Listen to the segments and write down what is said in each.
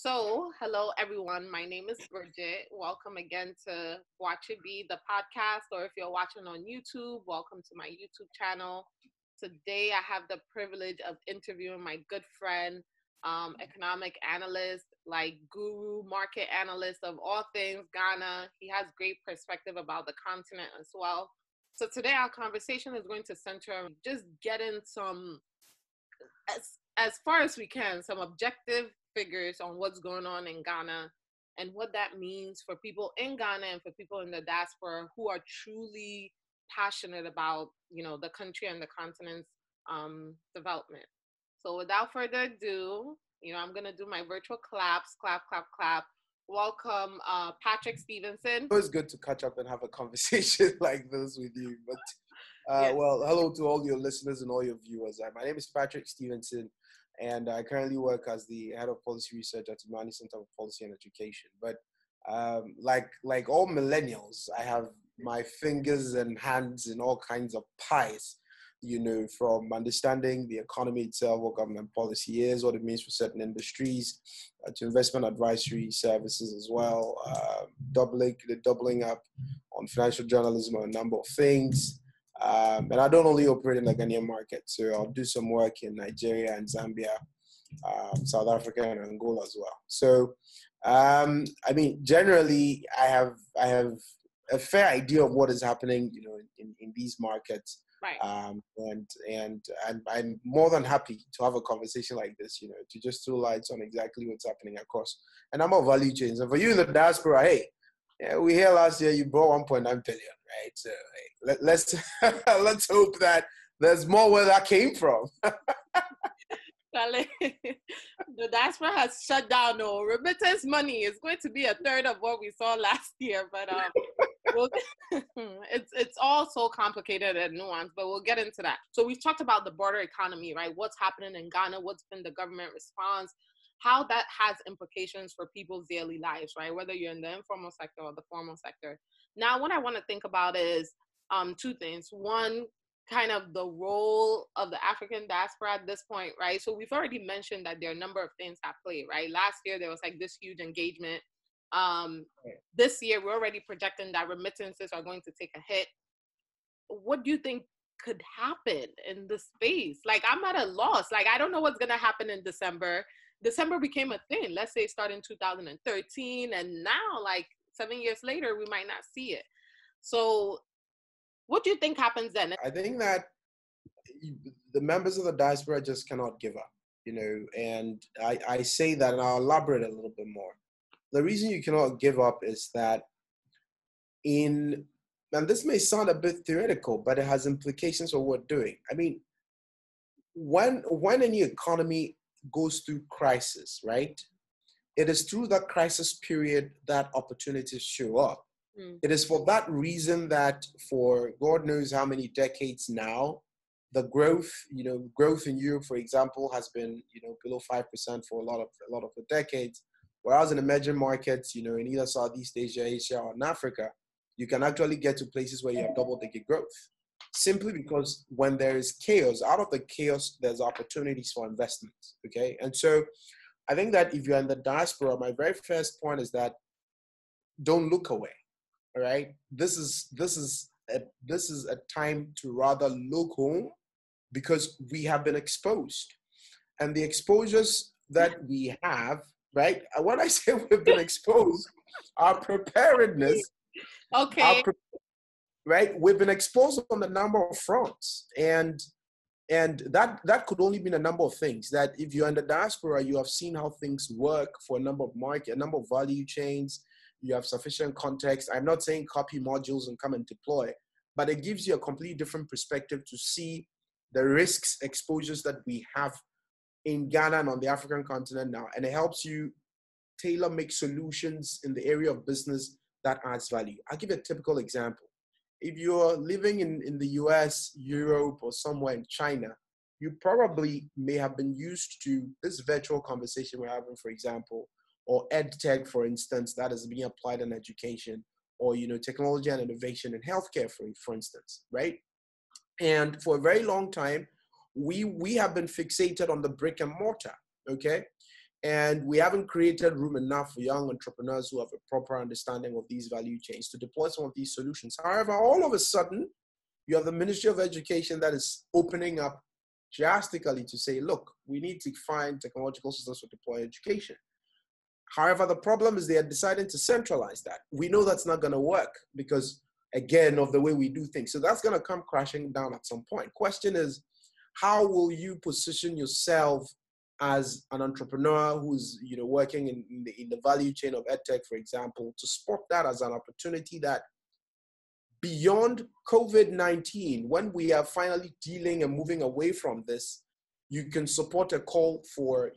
Hello everyone. My name is Bridget. Welcome again to Watch It Be, the podcast, or if you're watching on YouTube, welcome to my YouTube channel. Today, I have the privilege of interviewing my good friend, economic analyst, like guru, market analyst of all things Ghana. He has great perspective about the continent as well. So today, our conversation is going to center on just getting some as far as we can, some objective figures on what's going on in Ghana and what that means for people in Ghana and for people in the diaspora who are truly passionate about, the country and the continent's development. So without further ado, I'm gonna do my virtual claps, clap, clap, clap. Welcome, Patrick Stephenson. Always good to catch up and have a conversation like this with you. But Yes. well, hello to all your listeners and all your viewers. My name is Patrick Stephenson, and I currently work as the head of policy research at the Humani Center for Policy and Education. But like all millennials, I have my fingers and hands in all kinds of pies. From understanding the economy itself, what government policy is, what it means for certain industries, to investment advisory services as well, doubling up on financial journalism on a number of things. And I don't only operate in the Ghanaian market, so I'll do some work in Nigeria and Zambia, South Africa and Angola as well. So, generally, I have a fair idea of what is happening, in these markets. Right. And I'm more than happy to have a conversation like this, to just throw lights on exactly what's happening across a number of value chains. And for you in the diaspora, hey, we hear last year you brought 1.9 billion, right? So hey, let's let's hope that there's more where that came from. The diaspora has shut down. No remittance money is going to be a third of what we saw last year, but it's all so complicated and nuanced, but we'll get into that. So we've talked about the broader economy, right? What's happening in Ghana? What's been the government response? How that has implications for people's daily lives, right? Whether you're in the informal sector or the formal sector. Now, what I want to think about is two things. One, kind of the role of the African diaspora at this point, right? So we've already mentioned that there are a number of things at play, right? Last year, there was like this huge engagement. This year, we're already projecting that remittances are going to take a hit. What do you think could happen in this space? Like, I'm at a loss. Like, I don't know what's going to happen in December. December became a thing. Let's say start in 2013. And now, like 7 years later, we might not see it. So what do you think happens then? I think that the members of the diaspora just cannot give up, and I say that, and I'll elaborate a little bit more. The reason you cannot give up is that and this may sound a bit theoretical, but it has implications for what we're doing. I mean, when any economy goes through crisis, right, it is through that crisis period that opportunities show up. It is for that reason that for God knows how many decades now, the growth in Europe, for example, has been, below 5% for a lot of the decades. Whereas in emerging markets, in either Southeast Asia, Asia, or in Africa, you can actually get to places where you have double-digit growth. Simply because when there is chaos, out of the chaos, there's opportunities for investment, okay? And so I think that if you're in the diaspora, my very first point is that don't look away. All right, this is a time to rather look home, because we have been exposed, and the exposures that we have, right? When I say we've been exposed, our preparedness, okay, right? We've been exposed on a number of fronts, and that could only mean a number of things. That if you're in the diaspora, you have seen how things work for a number of value chains. You have sufficient context. I'm not saying copy modules and come and deploy, but it gives you a completely different perspective to see the risks, exposures that we have in Ghana and on the African continent now. And it helps you tailor-make solutions in the area of business that adds value. I'll give you a typical example. If you're living in the US, Europe, or somewhere in China, you probably may have been used to this virtual conversation we're having, for example, or EdTech, for instance, that is being applied in education, or technology and innovation in healthcare, for instance, right? And for a very long time, we have been fixated on the brick and mortar, okay? And we haven't created room enough for young entrepreneurs who have a proper understanding of these value chains to deploy some of these solutions. However, all of a sudden, you have the Ministry of Education that is opening up drastically to say, look, we need to find technological systems for deploy education. However, the problem is they are deciding to centralize that. We know that's not going to work because, again, of the way we do things. So that's going to come crashing down at some point. Question is, how will you position yourself as an entrepreneur who's working in the value chain of EdTech, for example, to spot that as an opportunity that beyond COVID-19, when we are finally dealing and moving away from this, you can support a call for,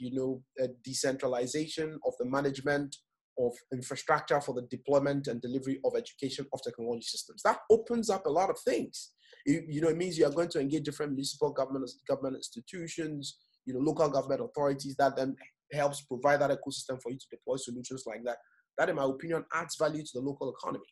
a decentralization of the management of infrastructure for the deployment and delivery of education of technology systems. That opens up a lot of things. It means you are going to engage different municipal government institutions, local government authorities. That then helps provide that ecosystem for you to deploy solutions like that. That, in my opinion, adds value to the local economy.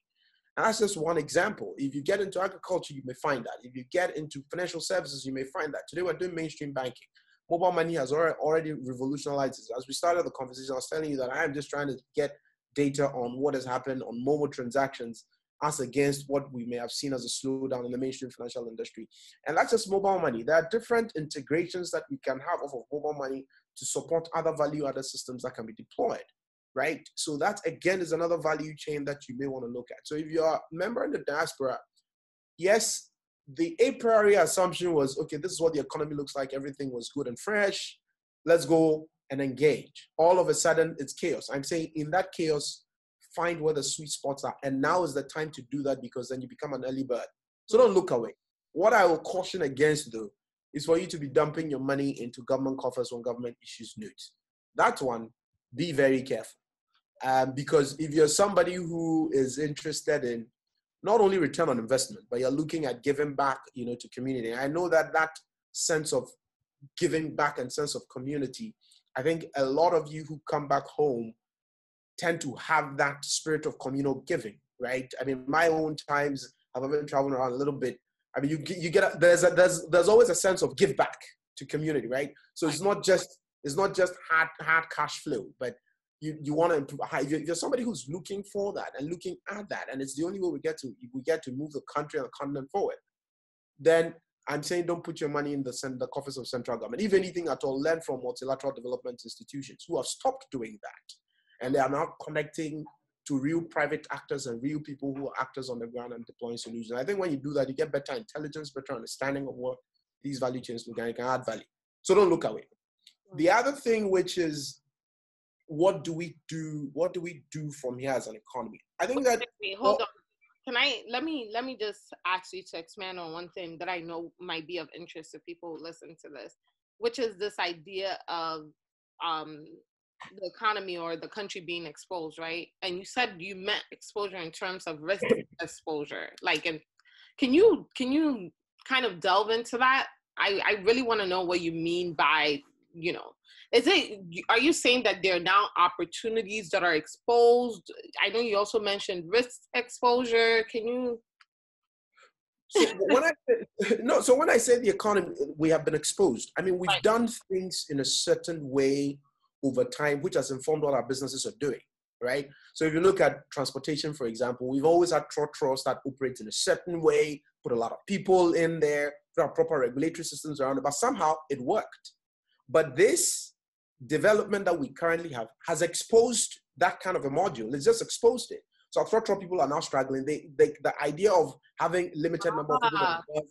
And that's just one example. If you get into agriculture, you may find that. If you get into financial services, you may find that. Today, we're doing mainstream banking. Mobile money has already revolutionized it. As we started the conversation, I was telling you that I am just trying to get data on what has happened on mobile transactions as against what we may have seen as a slowdown in the mainstream financial industry. And that's just mobile money. There are different integrations that we can have off of mobile money to support other value-added systems that can be deployed. Right? So that, again, is another value chain that you may want to look at. So if you're a member in the diaspora, yes, the a priori assumption was, okay, this is what the economy looks like. Everything was good and fresh. Let's go and engage. All of a sudden, it's chaos. I'm saying in that chaos, find where the sweet spots are. And now is the time to do that because then you become an early bird. So don't look away. What I will caution against, though, is for you to be dumping your money into government coffers when government issues notes. That one, be very careful. Because if you're somebody who is interested in not only return on investment, but you're looking at giving back, to community. I know that sense of giving back and sense of community, I think a lot of you who come back home tend to have that spirit of communal giving, right? I mean, my own times, I've been traveling around a little bit. I mean, you get there's always a sense of give back to community, right? So it's not just hard cash flow, but you want to improve. If you're somebody who's looking for that and looking at that, and it's the only way we get to move the country and the continent forward, then I'm saying don't put your money in the coffers of central government. If anything at all, learn from multilateral development institutions who have stopped doing that, and they are now connecting to real private actors and real people who are actors on the ground and deploying solutions. I think when you do that, you get better intelligence, better understanding of what these value chains look like, and can add value. So don't look away. The other thing, which is, what do we do from here as an economy? I think that hold on. Let me just ask you to expand on one thing that I know might be of interest to people who listen to this, which is this idea of the economy or the country being exposed, right? And you said you meant exposure in terms of risk exposure. Like, and can you kind of delve into that? I really want to know what you mean by, are you saying that there are now opportunities that are exposed? I know you also mentioned risk exposure. Can you? So when I say the economy, we have been exposed. I mean, we've done things in a certain way over time, which has informed what our businesses are doing, right? So if you look at transportation, for example, we've always had trotros that operate in a certain way, put a lot of people in there, put our proper regulatory systems around it, but somehow it worked. But this development that we currently have has exposed that kind of a module. It's just exposed it. So trotro people are now struggling. The idea of having limited number of people on the bus,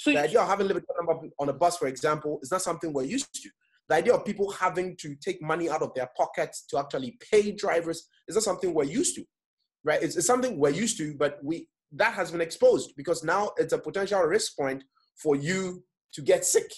the idea of having limited number on a bus, for example, is not something we're used to. The idea of people having to take money out of their pockets to actually pay drivers is not something we're used to, right? It's something we're used to, but that has been exposed because now it's a potential risk point for you to get sick.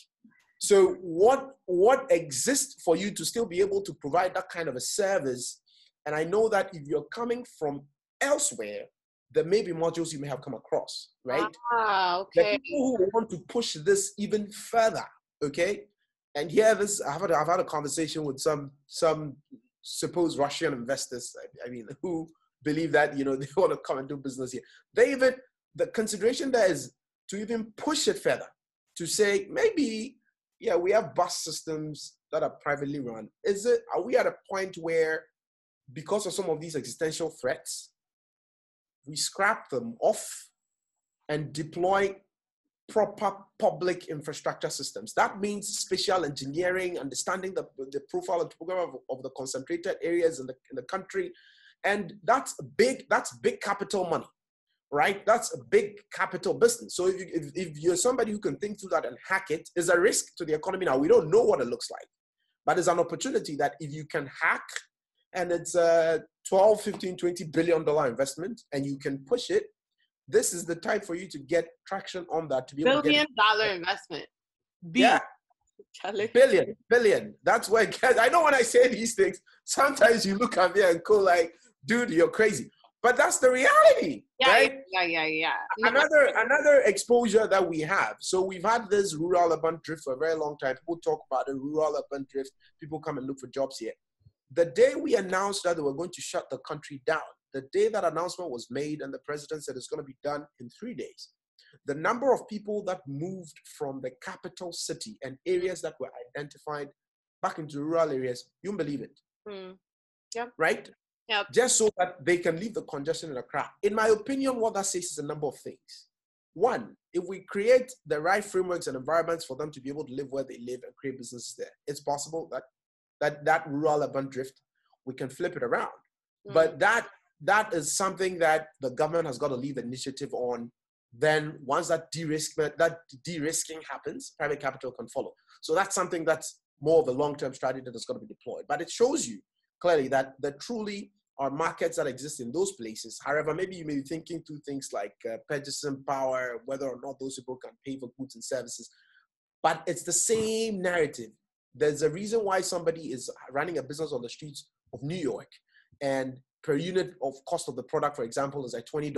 So what exists for you to still be able to provide that kind of a service? And I know that if you're coming from elsewhere, there may be modules you may have come across, right? Okay. The people who want to push this even further, okay? And here, I've had a conversation with some supposed Russian investors, I mean, who believe that, they want to come and do business here. The consideration there is to even push it further, to say, maybe, yeah, we have bus systems, that are privately run, are we at a point where, because of some of these existential threats, we scrap them off and deploy proper public infrastructure systems? That means spatial engineering, understanding the profile and topography of the concentrated areas in the country. And that's big capital money, right? That's a big capital business. So if you're somebody who can think through that and hack it, is a risk to the economy. Now, we don't know what it looks like, but it's an opportunity that if you can hack, and it's a 12, 15, $20 billion investment, and you can push it, this is the time for you to get traction on that, to be able to get $1 billion investment. Yeah. Billion. That's where it gets. I know when I say these things, sometimes you look at me and go like, dude, you're crazy. But that's the reality, right? Yeah. Another exposure that we have. So we've had this rural-urban drift for a very long time. People talk about the rural-urban drift. People come and look for jobs here. The day we announced that they were going to shut the country down, the day that announcement was made and the president said it's going to be done in 3 days, the number of people that moved from the capital city and areas that were identified back into rural areas, you won't believe it. Yep. Right? Yep. Just so that they can leave the congestion in the crowd. In my opinion, what that says is a number of things. One, if we create the right frameworks and environments for them to be able to live where they live and create businesses there, it's possible that rural-urban drift, we can flip it around. But that is something that the government has got to leave the initiative on. Then once that de-risking happens, private capital can follow. So that's something that's more of a long-term strategy that's going to be deployed. But it shows you clearly that there truly are markets that exist in those places. However, maybe you may be thinking through things like purchasing power, whether or not those people can pay for goods and services. But it's the same narrative. There's a reason why somebody is running a business on the streets of New York, and per unit of cost of the product, for example, is like $20.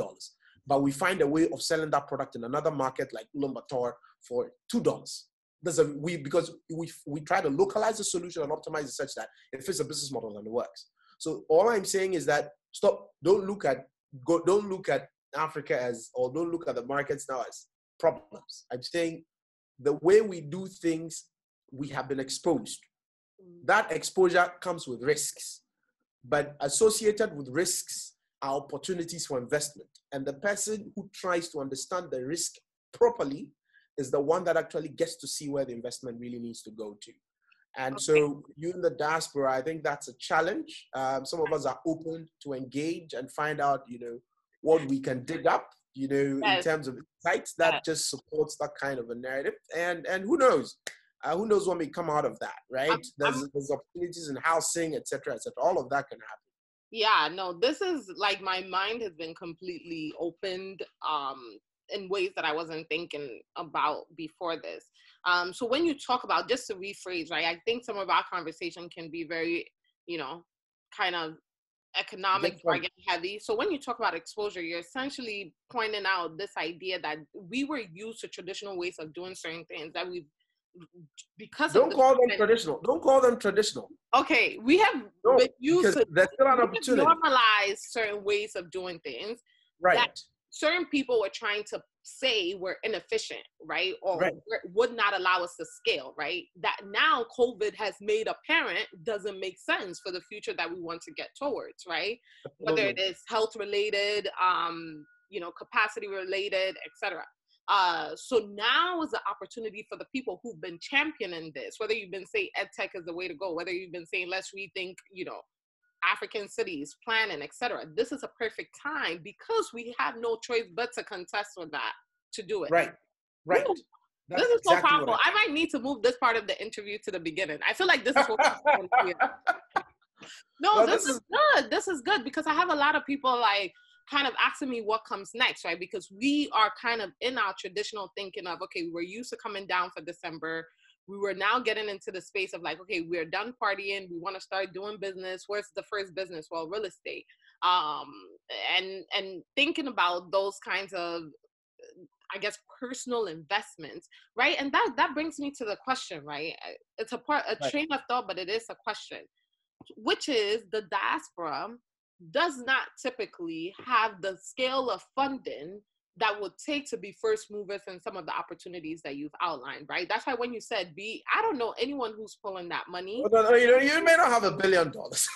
But we find a way of selling that product in another market like Ulaanbaatar for $2. Because we try to localize the solution and optimize it such that it fits the business model and it works. So all I'm saying is that don't look at Africa don't look at the markets now as problems. I'm saying the way we do things, we have been exposed. That exposure comes with risks, but associated with risks are opportunities for investment. And the person who tries to understand the risk properly is the one that actually gets to see where the investment really needs to go to. And so you in the diaspora, I think that's a challenge. Some of us are open to engage and find out, what we can dig up, in terms of insights that just supports that kind of a narrative. And who knows? Who knows what may come out of that, right? There's opportunities in housing, et cetera, et cetera. All of that can happen. Yeah, no, this is like my mind has been completely opened in ways that I wasn't thinking about before this. So when you talk about, just to rephrase, right, I think some of our conversation can be very, kind of economic jargon heavy. So when you talk about exposure, you're essentially pointing out this idea that we were used to traditional ways of doing certain things that don't call them traditional. Okay, we have been used to normalize certain ways of doing things, right? That certain people were trying to say were inefficient, right? Or would not allow us to scale, right? That now COVID has made apparent doesn't make sense for the future that we want to get towards, right? Whether it is health related, capacity related, etc. So now is the opportunity for the people who've been championing this, whether you've been saying EdTech is the way to go, whether you've been saying let's rethink, African cities, planning, etc. This is a perfect time because we have no choice but to contest with that, to do it. Right. Ooh, this is exactly so powerful. I might need to move this part of the interview to the beginning. I feel like this is what No, this is good. This is good because I have a lot of people like kind of asking me what comes next, right? Because we are kind of in our traditional thinking of, okay, we're used to coming down for December. We were now getting into the space of like, okay, we're done partying. We want to start doing business. Where's the first business? Well, real estate. And thinking about those kinds of, I guess, personal investments, right? And that brings me to the question, right? It's a train of thought, but it is a question, which is the diaspora does not typically have the scale of funding that would take to be first movers in some of the opportunities that you've outlined, right? That's why when you said I don't know anyone who's pulling that money. No, you may not have $1 billion. No, it's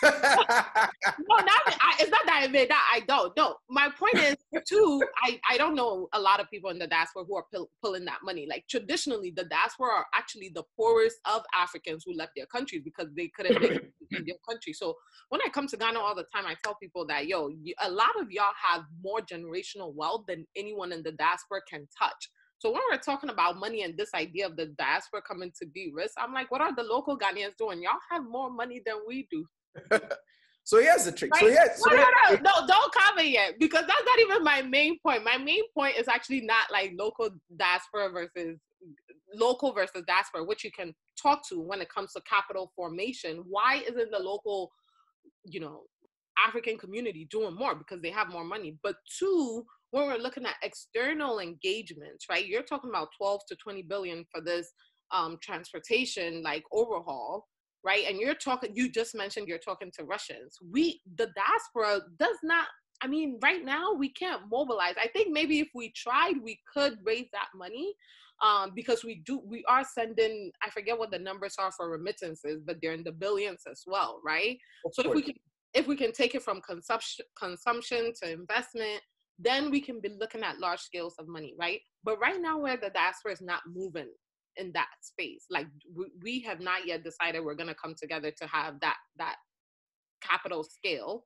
not that I made that. I don't. No, my point is too. I don't know a lot of people in the diaspora who are pulling that money. Like traditionally, the diaspora are actually the poorest of Africans who left their countries because they couldn't make it in their country. So when I come to Ghana all the time, I tell people that a lot of y'all have more generational wealth than anyone in the diaspora can touch. So when we're talking about money and this idea of the diaspora coming to de-risk, I'm like, what are the local Ghanaians doing? Y'all have more money than we do. So here's the trick. Right? No, don't comment yet, because that's not even my main point. My main point is actually not like local versus diaspora, which you can talk to when it comes to capital formation. Why isn't the local, African community doing more? Because they have more money. But two, when we're looking at external engagements, right? You're talking about 12 to 20 billion for this transportation like overhaul, right? And you just mentioned you're talking to Russians. The diaspora does not, right now we can't mobilize. I think maybe if we tried, we could raise that money because we are sending, I forget what the numbers are for remittances, but they're in the billions as well, right? So if we can take it from consumption to investment, then we can be looking at large scales of money, right? But right now where the diaspora is not moving in that space, like we have not yet decided we're going to come together to have that capital scale.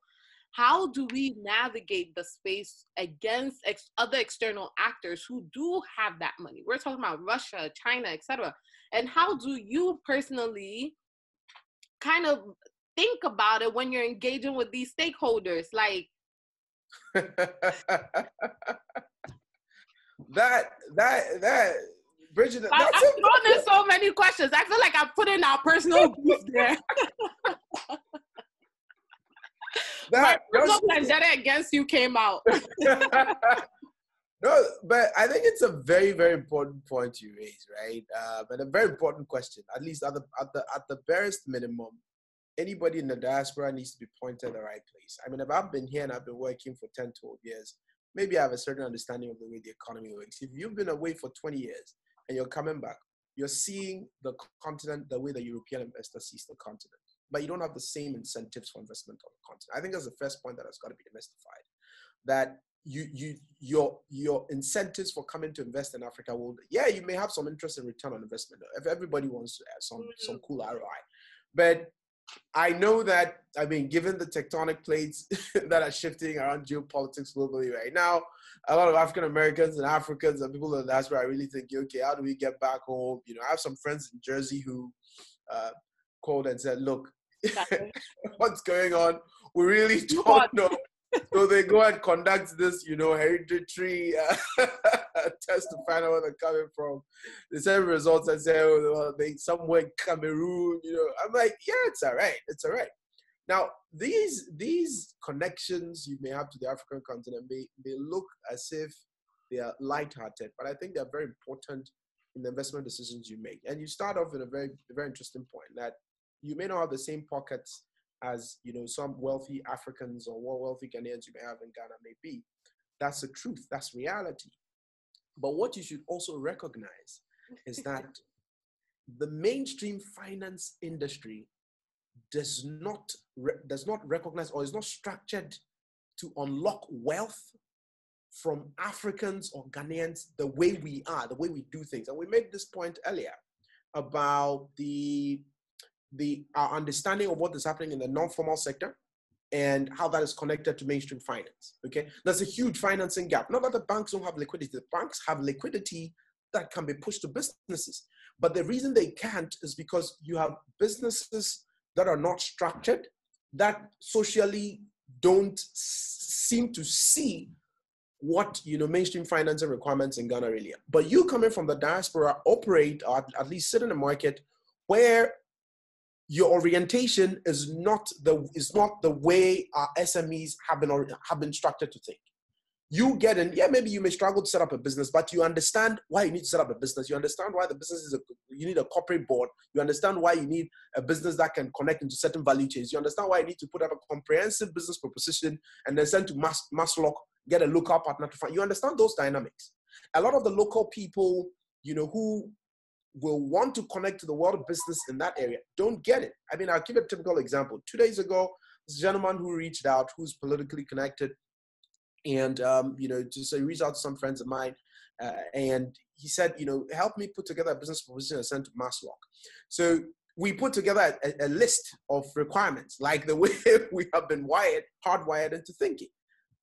How do we navigate the space against other external actors who do have that money? We're talking about Russia, China, etc. And how do you personally kind of think about it when you're engaging with these stakeholders? Like that Bridget, I'm throwing in so many questions. I feel like I'm putting our personal beef there. My personal vendetta against you came out. No, but I think it's a very, very important point you raise, right? But a very important question. At least at the barest minimum, anybody in the diaspora needs to be pointed at the right place. If I've been here and I've been working for 10, 12 years, maybe I have a certain understanding of the way the economy works. If you've been away for 20 years and you're coming back, you're seeing the continent the way the European investor sees the continent, but you don't have the same incentives for investment on the continent. I think that's the first point that has got to be demystified. That your incentives for coming to invest in Africa you may have some interest in return on investment if everybody wants to have some cool ROI, but I know that, given the tectonic plates that are shifting around geopolitics globally right now, a lot of African Americans and Africans and people in the diaspora are really thinking, okay, how do we get back home? I have some friends in Jersey who called and said, look, what's going on? We really don't know. So they go and conduct this, hereditary test to find out where they're coming from. They send results and say, they somewhere in Cameroon, I'm like, yeah, it's all right. It's all right. Now, these connections you may have to the African continent may look as if they are lighthearted, but I think they're very important in the investment decisions you make. And you start off with a very, very interesting point that you may not have the same pockets as some wealthy Africans or more wealthy Ghanaians you may have in Ghana may be. That's the truth. That's reality. But what you should also recognize is that the mainstream finance industry does not recognize or is not structured to unlock wealth from Africans or Ghanaians the way we are, the way we do things. And we made this point earlier about our understanding of what is happening in the non-formal sector and how that is connected to mainstream finance, okay? There's a huge financing gap. Not that the banks don't have liquidity. The banks have liquidity that can be pushed to businesses. But the reason they can't is because you have businesses that are not structured, that socially don't seem to see what, mainstream financing requirements in Ghana really are. But you coming from the diaspora operate, or at least sit in a market where your orientation is not the way our SMEs have been structured to think. You get in, maybe you may struggle to set up a business, but you understand why you need to set up a business. You understand why the business you need a corporate board. You understand why you need a business that can connect into certain value chains. You understand why you need to put up a comprehensive business proposition and then send to mass lock get a local partner to find. You understand those dynamics. A lot of the local people, who will want to connect to the world of business in that area don't get it. I mean, I'll give a typical example. 2 days ago, this gentleman who reached out, who's politically connected, and just reached out to some friends of mine, and he said, help me put together a business proposition and send to Maslock. So we put together a list of requirements, like the way we have been hardwired into thinking.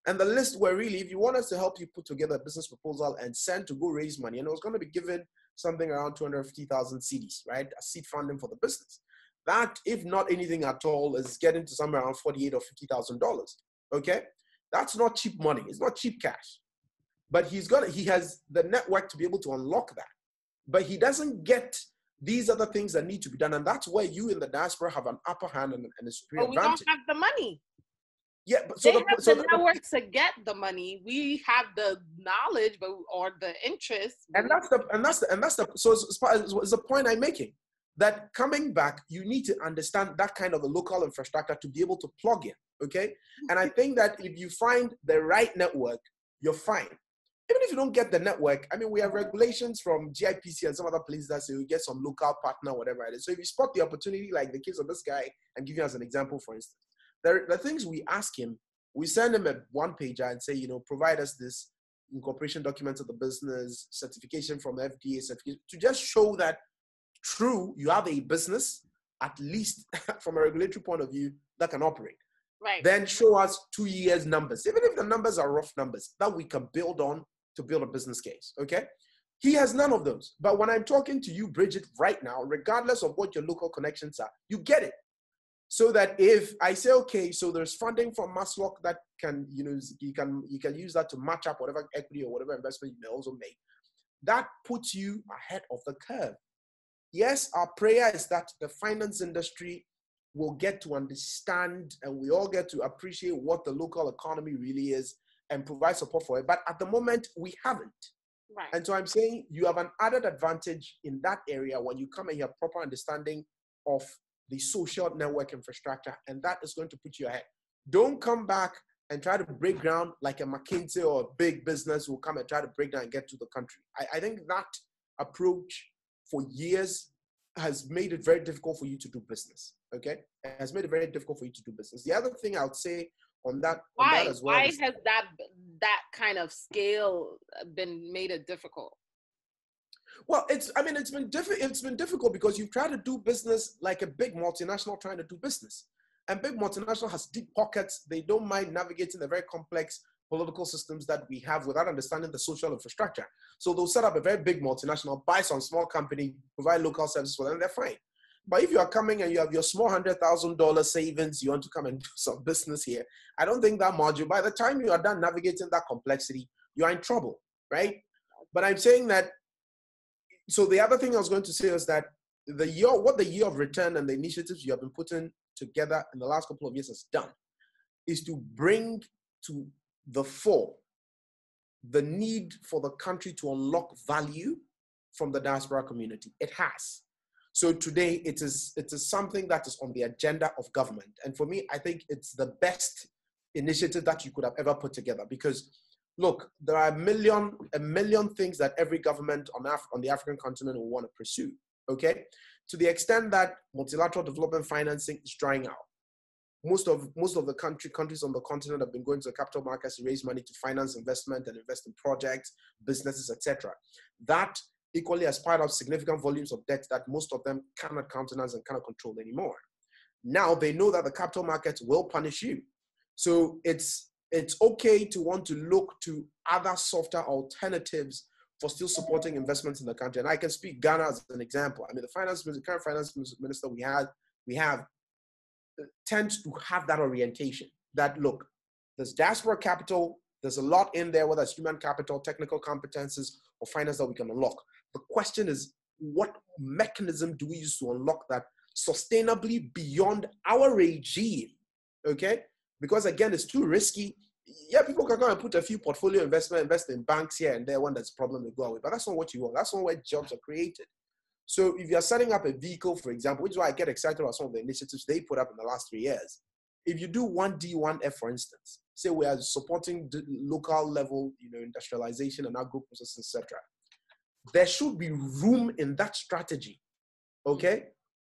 And the list were really, if you want us to help you put together a business proposal and send to go raise money, and it was going to be given something around 250,000 CDs, right? A seed funding for the business. That, if not anything at all, is getting to somewhere around $48,000 or $50,000. Okay, that's not cheap money. It's not cheap cash. But he has the network to be able to unlock that. But he doesn't get these other things that need to be done, and that's where you in the diaspora have an upper hand and a superior advantage. But we don't have the money. Yeah, but they have the network to get the money. We have the knowledge, or the interest. And that's the point I'm making. That coming back, you need to understand that kind of a local infrastructure to be able to plug in. Okay, and I think that if you find the right network, you're fine. Even if you don't get the network, I mean, we have regulations from GIPC and some other places that say you get some local partner, whatever it is. So if you spot the opportunity, like the case of this guy, I'm giving you as an example, for instance. The things we ask him, we send him a one-pager and say, provide us this incorporation documents of the business, certification from FDA, certification, to just show that, true, you have a business, at least from a regulatory point of view, that can operate. Right. Then show us 2 years numbers, even if the numbers are rough numbers, that we can build on to build a business case, okay? He has none of those. But when I'm talking to you, Bridget, right now, regardless of what your local connections are, you get it. So that if I say, okay, so there's funding from Maslock that can, you can use that to match up whatever equity or whatever investment you may also make, that puts you ahead of the curve. Yes, our prayer is that the finance industry will get to understand and we all get to appreciate what the local economy really is and provide support for it. But at the moment, we haven't. Right. And so I'm saying you have an added advantage in that area when you come and you have proper understanding of the social network infrastructure, and that is going to put you ahead. Don't come back and try to break ground like a McKinsey or a big business will come and try to break down and get to the country. I think that approach for years has made it very difficult for you to do business, okay? It has made it very difficult for you to do business. The other thing I would say on that as well. Why has that kind of scale made it difficult? Well, it's been difficult because you try to do business like a big multinational trying to do business. And big multinational has deep pockets. They don't mind navigating the very complex political systems that we have without understanding the social infrastructure. So they'll set up a very big multinational, buy some small company, provide local services for them, they're fine. But if you are coming and you have your small $100,000 savings, you want to come and do some business here, I don't think that module, by the time you are done navigating that complexity, you are in trouble, right? But I'm saying that, so the other thing I was going to say is that the year of return and the initiatives you have been putting together in the last couple of years has done is to bring to the fore the need for the country to unlock value from the diaspora community. It has. So today it is something that is on the agenda of government. And for me, I think it's the best initiative that you could have ever put together, because look, there are a million things that every government on the African continent will want to pursue, okay? To the extent that multilateral development financing is drying out. Most of the countries on the continent have been going to the capital markets to raise money to finance investment and invest in projects, businesses, etc. That equally has piled up significant volumes of debt that most of them cannot countenance and cannot control anymore. Now they know that the capital markets will punish you. So it's okay to want to look to other softer alternatives for still supporting investments in the country. And I can speak Ghana as an example. I mean, the current finance minister we have tends to have that orientation that, look, there's diaspora capital, there's a lot in there, whether it's human capital, technical competences, or finance that we can unlock. The question is, what mechanism do we use to unlock that sustainably beyond our regime, okay? Because again, it's too risky. Yeah, people can go and put a few portfolio invest in banks here and there when there's a problem, they go away. But that's not what you want. That's not where jobs are created. So if you're setting up a vehicle, for example, which is why I get excited about some of the initiatives they put up in the last 3 years, if you do 1D, 1F, for instance, say we are supporting the local level, industrialization and agro-processing, etc., there should be room in that strategy, okay,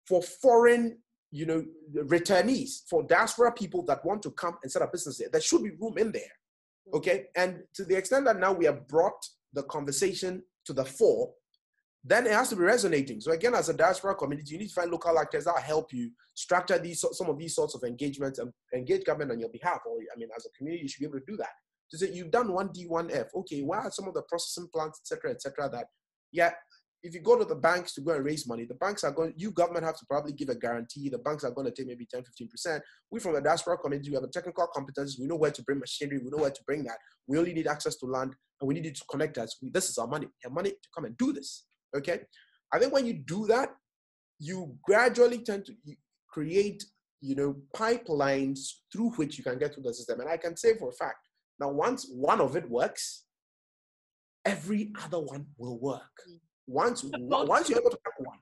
for foreign, returnees, for diaspora people that want to come and set up business there. There should be room in there, okay? And to the extent that now we have brought the conversation to the fore, then it has to be resonating. So again, as a diaspora community, you need to find local actors that will help you structure some of these sorts of engagements and engage government on your behalf. Or, as a community, you should be able to do that. To say you've done 1D, 1F. Okay, what are some of the processing plants, et cetera, that, if you go to the banks to go and raise money, the banks are going, you government have to probably give a guarantee. The banks are going to take maybe 10, 15%. We from the diaspora community, we have a technical competence. We know where to bring machinery. We know where to bring that. We only need access to land and we need you to connect us. This is our money. We have money to come and do this. Okay. I think when you do that, you gradually tend to create, pipelines through which you can get through the system. And I can say for a fact, now once one of it works, every other one will work. Once you're able to pick one,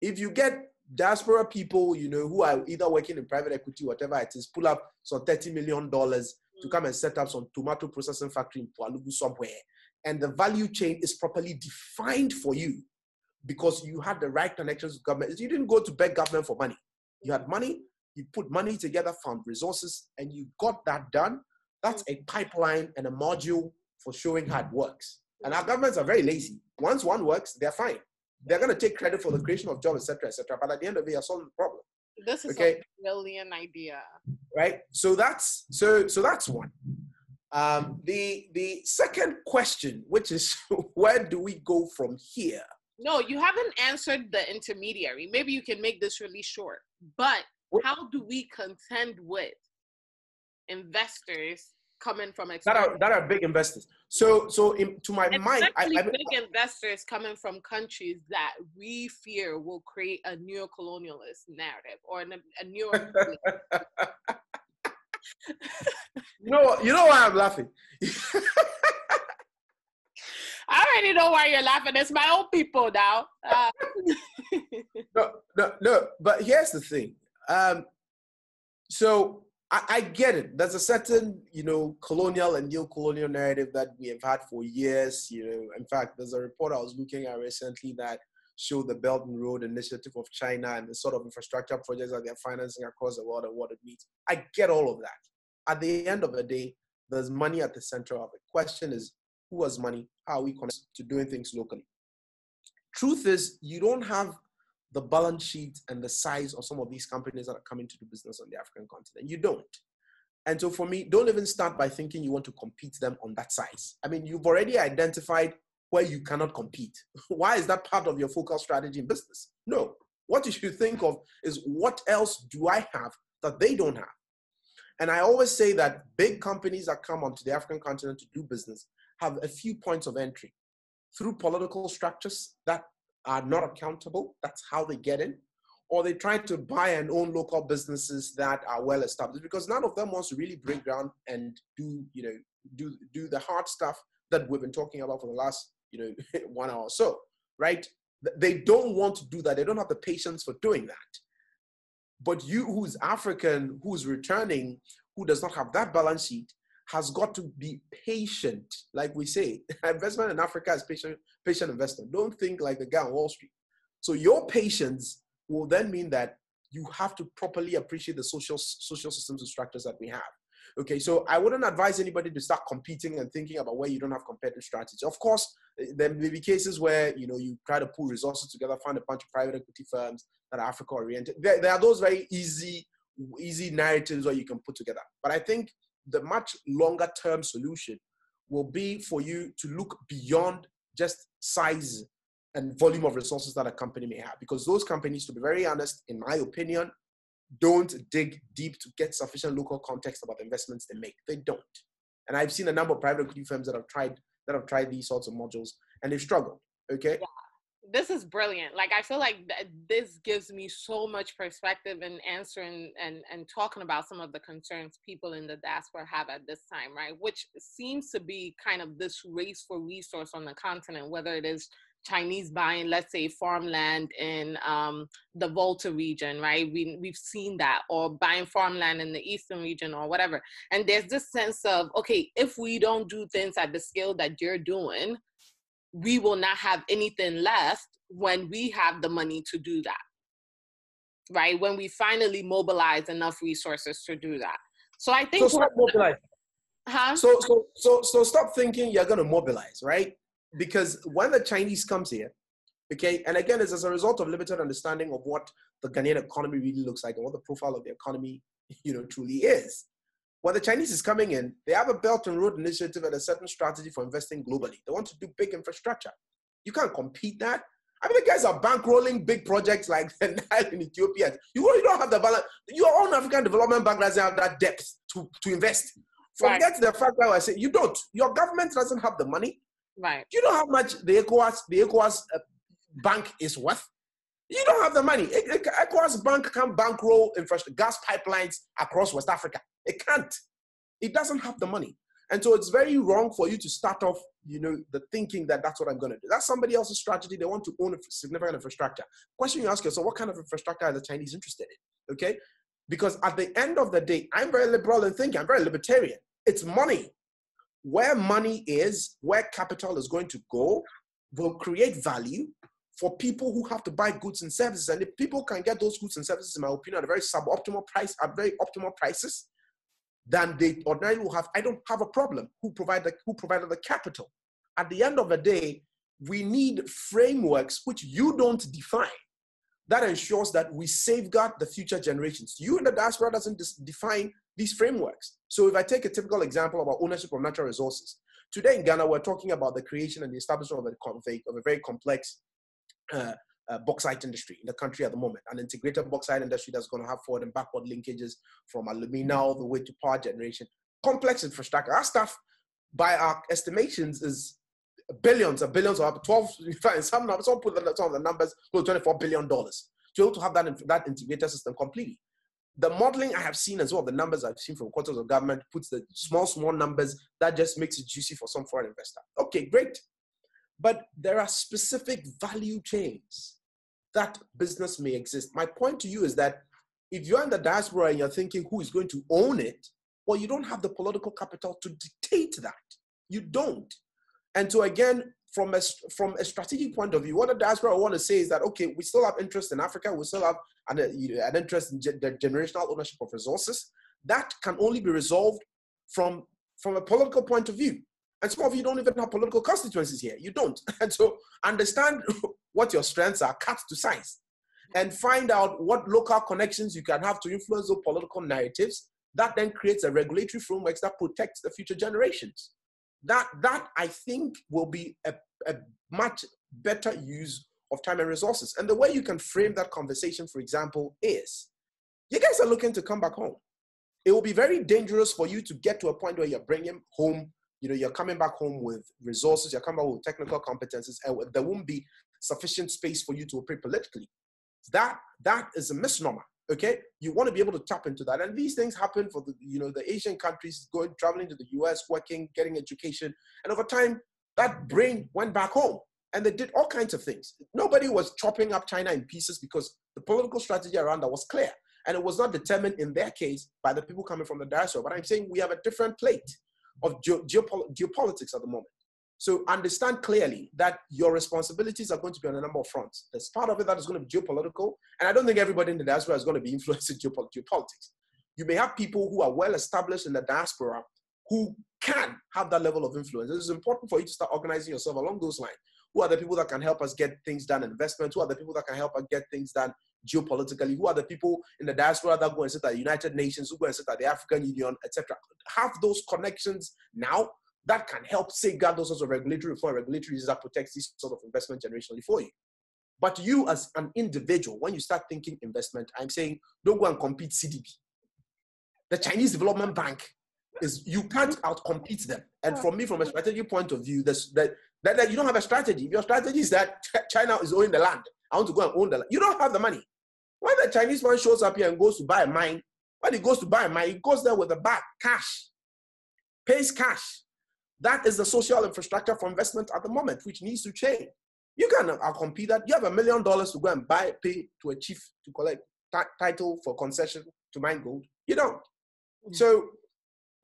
if you get diaspora people, who are either working in private equity, whatever it is, pull up some $30 million to come and set up some tomato processing factory in Pualugu somewhere, and the value chain is properly defined for you because you had the right connections with government. You didn't go to beg government for money. You had money, you put money together, found resources, and you got that done. That's a pipeline and a module for showing how it works. And our governments are very lazy. Once one works, they're fine. They're going to take credit for the creation of jobs, et cetera. But at the end of the day, you're solving the problem. This is a brilliant idea. Right? So that's one. The second question, which is where do we go from here? No, you haven't answered the intermediary. Maybe you can make this really short. But how do we contend with investors coming from that are big investors? So to my mind, big investors coming from countries that we fear will create a neo-colonialist narrative or a neo. You know why I'm laughing. I already know why you're laughing. It's my own people now. No. But here's the thing. So I get it. There's a certain, colonial and neo-colonial narrative that we have had for years. In fact, there's a report I was looking at recently that showed the Belt and Road Initiative of China and the sort of infrastructure projects that they're financing across the world and what it means. I get all of that. At the end of the day, there's money at the center of it. Question is, who has money? How are we connected to doing things locally? Truth is, you don't have the balance sheet and the size of some of these companies that are coming to do business on the African continent. You don't. And so for me, don't even start by thinking you want to compete them on that size. You've already identified where you cannot compete. Why is that part of your focal strategy in business? No. What you should think of is, what else do I have that they don't have? And I always say that big companies that come onto the African continent to do business have a few points of entry through political structures that are not accountable. That's how they get in. Or they try to buy and own local businesses that are well established, because none of them wants to really break ground and do the hard stuff that we've been talking about for the last 1 hour or so, right? They don't want to do that. They don't have the patience for doing that. But you, who's African, who's returning, who does not have that balance sheet, has got to be patient. Like we say, investment in Africa is patient investment. Don't think like the guy on Wall Street. So your patience will then mean that you have to properly appreciate the social systems and structures that we have. Okay, so I wouldn't advise anybody to start competing and thinking about where you don't have competitive strategy. Of course, there may be cases where you try to pull resources together, find a bunch of private equity firms that are Africa oriented. There are those very easy narratives where you can put together. But I think the much longer term solution will be for you to look beyond just size and volume of resources that a company may have. Because those companies, to be very honest, in my opinion, don't dig deep to get sufficient local context about the investments they make. They don't. And I've seen a number of private equity firms that have tried these sorts of modules and they've struggled. Okay. Yeah. This is brilliant. Like, I feel like this gives me so much perspective in answering and talking about some of the concerns people in the diaspora have at this time, right? Which seems to be kind of this race for resource on the continent, whether it is Chinese buying, let's say, farmland in the Volta region, right? We've seen that, or buying farmland in the Eastern region or whatever. And there's this sense of, okay, if we don't do things at the scale that you're doing, we will not have anything left when we have the money to do that, right? When we finally mobilize enough resources to do that. So I think— So stop mobilizing. Huh? So stop thinking you're going to mobilize, right? Because when the Chinese comes here, okay, and again, it's as a result of limited understanding of what the Ghanaian economy really looks like and what the profile of the economy, truly is. When the Chinese is coming in, they have a Belt and Road Initiative and a certain strategy for investing globally. They want to do big infrastructure. You can't compete that. I mean, the guys are bankrolling big projects like the Nile in Ethiopia. You don't have the balance. Your own African Development Bank doesn't have that depth to invest. Forget Right. the fact that I say you don't. Your government doesn't have the money. Right. Do you know how much the ECOWAS bank is worth? You don't have the money. ECOWAS bank can't bankroll gas pipelines across West Africa. It can't. It doesn't have the money. And so it's very wrong for you to start off, the thinking that that's what I'm going to do. That's somebody else's strategy. They want to own a significant infrastructure. Question you ask yourself, what kind of infrastructure are the Chinese interested in? Okay? Because at the end of the day, I'm very liberal in thinking. I'm very libertarian. It's money. Where money is, where capital is going to go, will create value for people who have to buy goods and services. And if people can get those goods and services, in my opinion, at a very suboptimal price, at very optimal prices, than they ordinarily will have, I don't have a problem. Who provided the capital? At the end of the day, we need frameworks which you don't define that ensures that we safeguard the future generations. You in the diaspora doesn't define these frameworks. So if I take a typical example about ownership of natural resources, today in Ghana, we're talking about the creation and the establishment of a very complex bauxite industry in the country at the moment, an integrated bauxite industry that's going to have forward and backward linkages from alumina all the way to power generation. Complex infrastructure. Our stuff, by our estimations, is billions or 12, in fact, some put some of the numbers, close to $24 billion to be able to have that integrated system completely. The modeling I have seen as well, the numbers I've seen from quarters of government, puts the small numbers that just makes it juicy for some foreign investor. Okay, great. But there are specific value chains that business may exist. My point to you is that if you're in the diaspora and you're thinking who is going to own it, well, you don't have the political capital to dictate that. You don't. And so again, from a strategic point of view, what the diaspora want to say is that, okay, we still have interest in Africa. We still have an interest in the generational ownership of resources. That can only be resolved from a political point of view. And some of you don't even have political constituencies here. You don't. And so understand what your strengths are, cut to size, and find out what local connections you can have to influence those political narratives. That then creates a regulatory framework that protects the future generations. That I think will be a much better use of time and resources. And the way you can frame that conversation, for example, is you guys are looking to come back home. It will be very dangerous for you to get to a point where you're bringing home, you're coming back home with resources, you're coming back with technical competencies, and there won't be sufficient space for you to operate politically. That is a misnomer. Okay, you want to be able to tap into that, and these things happen for the Asian countries traveling to the US, working, getting education, and over time that brain went back home, and they did all kinds of things. Nobody was chopping up China in pieces because the political strategy around that was clear, and it was not determined in their case by the people coming from the diaspora. But I'm saying we have a different plate of geopolitics at the moment. So understand clearly that your responsibilities are going to be on a number of fronts. There's part of it that is going to be geopolitical, and I don't think everybody in the diaspora is going to be influenced in geopolitics. You may have people who are well established in the diaspora who can have that level of influence. It is important for you to start organizing yourself along those lines. Who are the people that can help us get things done in investment? Who are the people that can help us get things done geopolitically? Who are the people in the diaspora that go and sit at the United Nations, who go and sit at the African Union, etc.? Have those connections now that can help safeguard those sorts of regulatory reform, regulatory that protects this sort of investment generationally for you. But you as an individual, when you start thinking investment, I'm saying don't go and compete CDB. The Chinese Development Bank you can't outcompete them. And for me, from a strategic point of view, that you don't have a strategy. If your strategy is that China is owning the land, I want to go and own the land. You don't have the money. When the Chinese man shows up here and goes to buy a mine, when he goes to buy a mine, he goes there with a bag, cash, pays cash. That is the social infrastructure for investment at the moment, which needs to change. You can compete that. You have $1 million to go and pay to a chief to collect title for concession to mine gold. You don't. So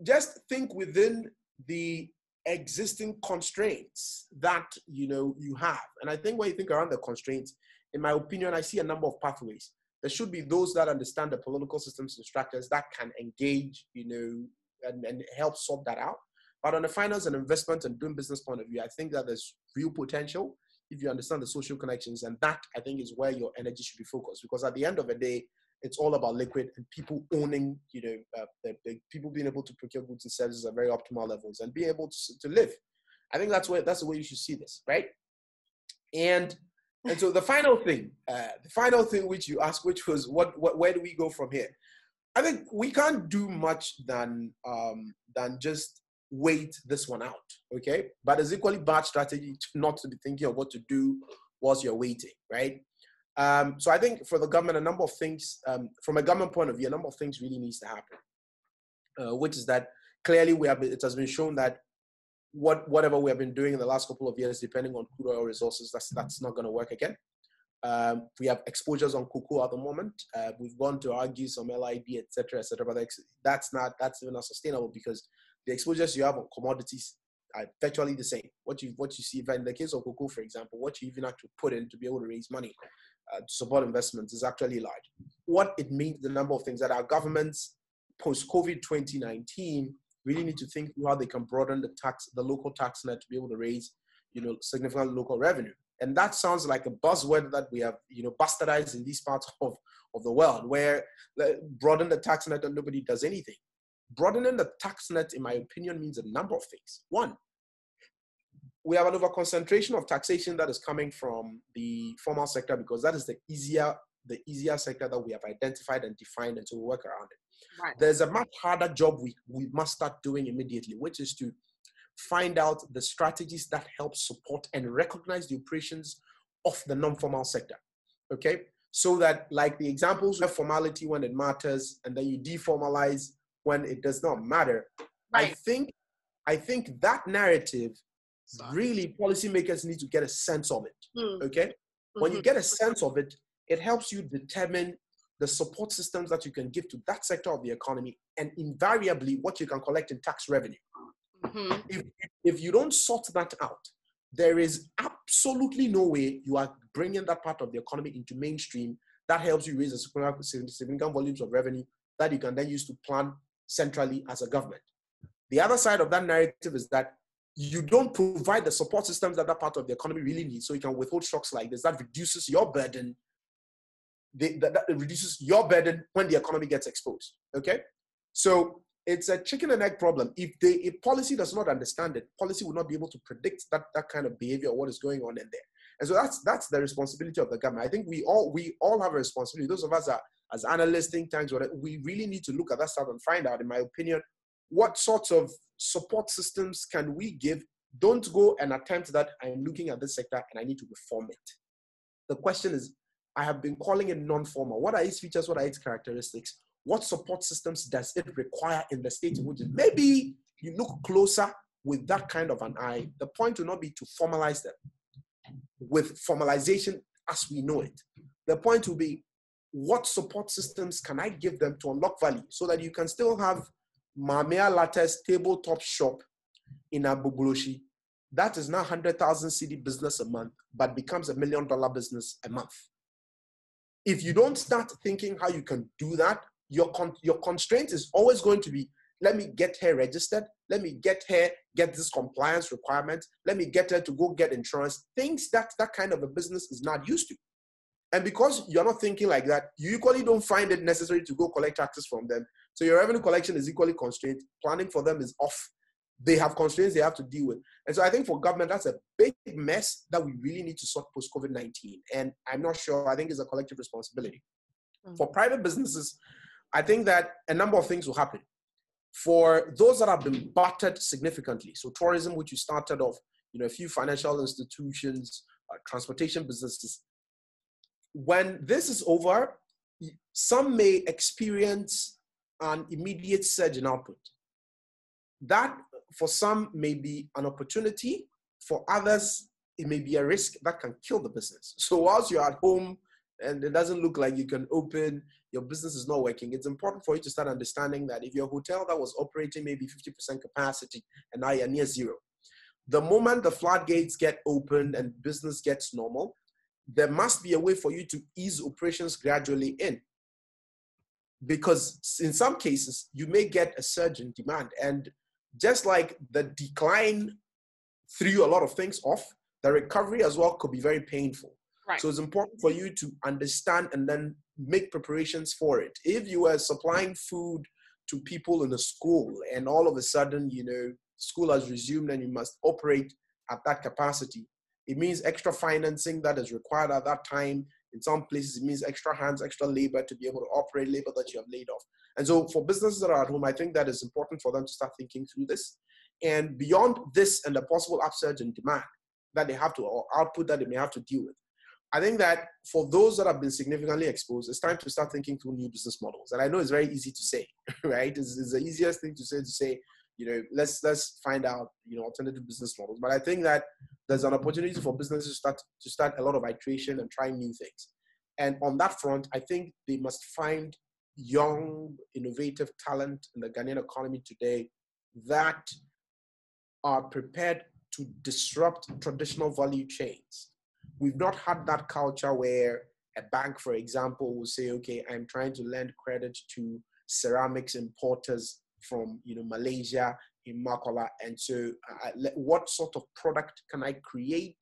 just think within the existing constraints that you have. And I think when you think around the constraints, in my opinion, I see a number of pathways. There should be those that understand the political systems and structures that can engage, and help sort that out. But on the finance and investment and doing business point of view, I think that there's real potential if you understand the social connections. And that, I think, is where your energy should be focused. Because at the end of the day, it's all about liquid and people owning, the people being able to procure goods and services at very optimal levels and be able to live. I think that's the way you should see this, right? And so the final thing which you asked, which was where do we go from here? I think we can't do much than just wait this one out, okay? But it's equally bad strategy not to be thinking of what to do whilst you're waiting, right? So I think for the government, a number of things, from a government point of view, a number of things really needs to happen, which is that clearly it has been shown that whatever we have been doing in the last couple of years, depending on crude oil resources, that's not going to work again. We have exposures on cocoa at the moment. We've gone to argue some LID, etc., but that's even not sustainable because the exposures you have on commodities are virtually the same. What you see, in the case of cocoa, for example, what you even have to put in to be able to raise money to support investments is actually large. What it means, the number of things that our governments post-COVID 2019 really need to think through how they can broaden the local tax net to be able to raise, significant local revenue. And that sounds like a buzzword that we have, bastardized in these parts of the world, where broaden the tax net and nobody does anything. Broadening the tax net, in my opinion, means a number of things. One, we have an overconcentration of taxation that is coming from the formal sector because that is the easier sector that we have identified and defined, and so we work around it. Right. There's a much harder job we must start doing immediately, which is to find out the strategies that help support and recognize the operations of the non-formal sector, okay? So that, like the examples, you have formality when it matters, and then you deformalize when it does not matter. Right. I think that narrative, really policymakers need to get a sense of it, okay? Mm-hmm. When you get a sense of it, it helps you determine the support systems that you can give to that sector of the economy, and invariably what you can collect in tax revenue. Mm-hmm. If you don't sort that out, there is absolutely no way you are bringing that part of the economy into mainstream that helps you raise a significant volumes of revenue that you can then use to plan centrally as a government. The other side of that narrative is that you don't provide the support systems that part of the economy really needs, so you can withhold shocks like this. That reduces your burden. That reduces your burden when the economy gets exposed, okay? So it's a chicken and egg problem. If policy does not understand it, policy will not be able to predict that kind of behavior or what is going on in there. And so that's the responsibility of the government. I think we all have a responsibility. Those of us as analysts, think tanks, whatever, we really need to look at that stuff and find out, in my opinion, what sorts of support systems can we give? Don't go and attempt that I'm looking at this sector and I need to reform it. The question is, I have been calling it non-formal. What are its features? What are its characteristics? What support systems does it require in the state in which maybe you look closer with that kind of an eye? The point will not be to formalize them with formalization as we know it. The point will be, what support systems can I give them to unlock value so that you can still have Mamea Latte's tabletop shop in Abubloshi that is now 100,000 cedi business a month, but becomes $1 million business a month. If you don't start thinking how you can do that, your constraint is always going to be, let me get her registered, let me get this compliance requirement, let me get her to go get insurance, things that kind of a business is not used to. And because you're not thinking like that, you equally don't find it necessary to go collect taxes from them. So your revenue collection is equally constrained. Planning for them is off. They have constraints they have to deal with. And so I think for government, that's a big mess that we really need to sort post-COVID-19. And I'm not sure, I think it's a collective responsibility. Mm-hmm. For private businesses, I think that a number of things will happen. For those that have been battered significantly, so tourism, which you started off, a few financial institutions, transportation businesses, when this is over, some may experience an immediate surge in output. That, for some, may be an opportunity. For others, it may be a risk that can kill the business. So whilst you're at home and it doesn't look like you can open, your business is not working, it's important for you to start understanding that if your hotel that was operating maybe 50% capacity and now you're near zero, the moment the floodgates get opened and business gets normal, there must be a way for you to ease operations gradually in. Because in some cases, you may get a surge in demand. And just like the decline threw a lot of things off, the recovery as well could be very painful. Right. So it's important for you to understand and then make preparations for it. If you are supplying food to people in a school and all of a sudden, school has resumed and you must operate at that capacity, it means extra financing that is required at that time. In some places, it means extra hands, extra labor to be able to operate labor that you have laid off. And so for businesses that are at home, I think that is important for them to start thinking through this. And beyond this and the possible upsurge in demand that they have to, or output that they may have to deal with, I think that for those that have been significantly exposed, it's time to start thinking through new business models. And I know it's very easy to say, right? It's the easiest thing to say, let's find out, alternative business models. But I think that there's an opportunity for businesses to start a lot of iteration and trying new things. And on that front, I think they must find young, innovative talent in the Ghanaian economy today that are prepared to disrupt traditional value chains. We've not had that culture where a bank, for example, will say, okay, I'm trying to lend credit to ceramics importers from Malaysia in Makola, and so what sort of product can I create?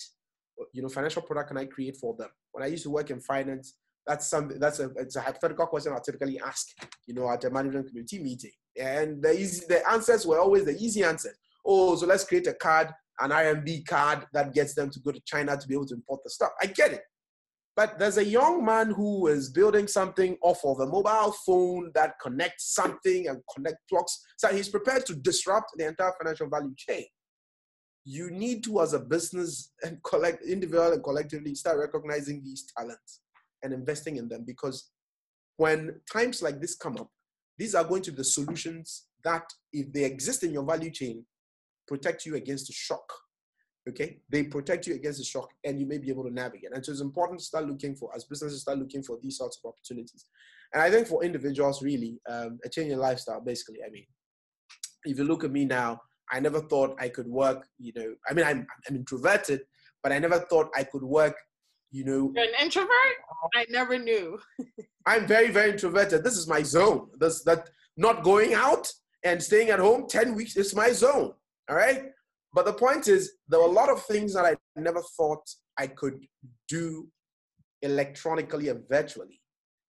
Financial product can I create for them? When I used to work in finance, it's a hypothetical question I typically ask, at a management committee meeting, and the answers were always the easy answers. Oh, so let's create a card, an RMB card that gets them to go to China to be able to import the stuff. I get it. But there's a young man who is building something off of a mobile phone that connects something and plugs. So he's prepared to disrupt the entire financial value chain. You need to, as a business and individual and collectively, start recognizing these talents and investing in them, because when times like this come up, these are going to be the solutions that, if they exist in your value chain, protect you against the shock. Okay, they protect you against the shock, and you may be able to navigate. And so it's important to start looking for, as businesses, start looking for these sorts of opportunities. And I think for individuals, really, a change in lifestyle, basically. I mean, if you look at me now, I never thought I could work, I'm introverted, but I never thought I could work, You're an introvert? I never knew. I'm very, very introverted. This is my zone. That not going out and staying at home 10 weeks is my zone. All right. But the point is, there were a lot of things that I never thought I could do electronically and virtually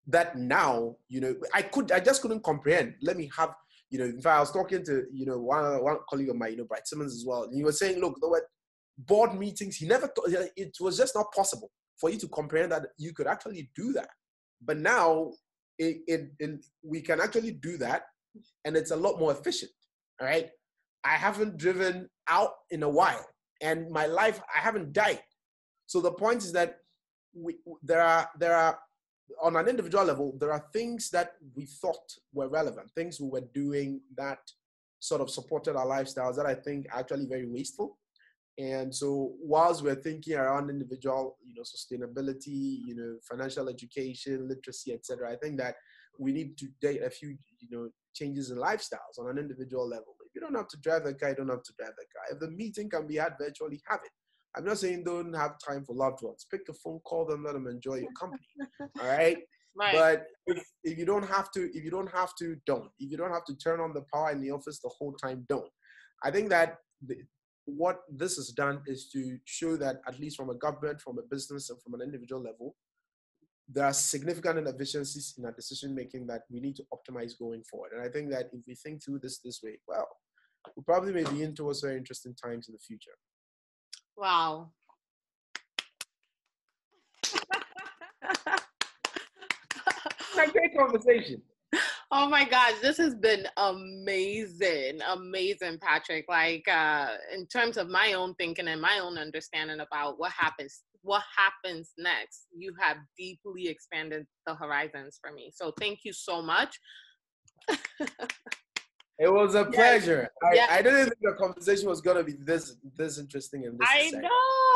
that now, I just couldn't comprehend. Let me have, in fact, I was talking to, one colleague of mine, Bright Simmons as well. And he was saying, look, there were board meetings. He never thought, it was just not possible for you to comprehend that you could actually do that. But now we can actually do that, and it's a lot more efficient. All right. I haven't driven out in a while, and my life, I haven't died. So the point is that there are on an individual level, there are things that we thought were relevant, things we were doing that sort of supported our lifestyles that I think are actually very wasteful. And so whilst we're thinking around individual, sustainability, financial education, literacy, etc., I think that we need to date a few, changes in lifestyles on an individual level. If you don't have to drive the car, you don't have to drive the car. If the meeting can be had virtually, have it. I'm not saying don't have time for loved ones. Pick a phone, call them, let them enjoy your company. All right. Right. But if you don't have to, don't. If you don't have to turn on the power in the office the whole time, don't. I think that what this has done is to show that, at least from a government, from a business, and from an individual level, there are significant inefficiencies in our decision making that we need to optimize going forward. And I think that if we think through this way, well, we probably may be in towards very interesting times in the future. Wow. A great conversation. Oh my gosh, this has been amazing, Patrick. Like in terms of my own thinking and my own understanding about what happens next, you have deeply expanded the horizons for me. So thank you so much. It was a Yes. pleasure. Yes. I didn't think the conversation was gonna be this interesting and this exciting.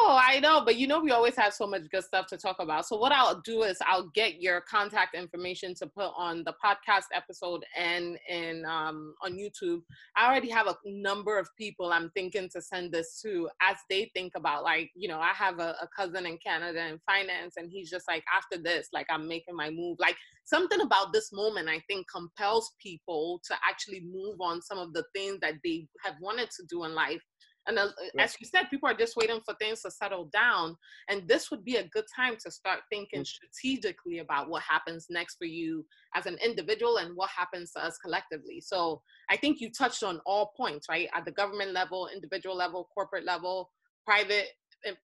I know, but you know, we always have so much good stuff to talk about. So what I'll do is I'll get your contact information to put on the podcast episode and on YouTube. I already have a number of people I'm thinking to send this to as they think about, like, you know, I have a cousin in Canada in finance, and he's just like, after this, like, I'm making my move. Like, something about this moment, I think, compels people to actually move on some of the things that they have wanted to do in life. And as you said, people are just waiting for things to settle down. And this would be a good time to start thinking strategically about what happens next for you as an individual and what happens to us collectively. So I think you touched on all points, right? At the government level, individual level, corporate level, private,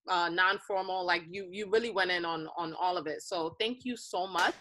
non-formal, like you really went in on all of it. So thank you so much.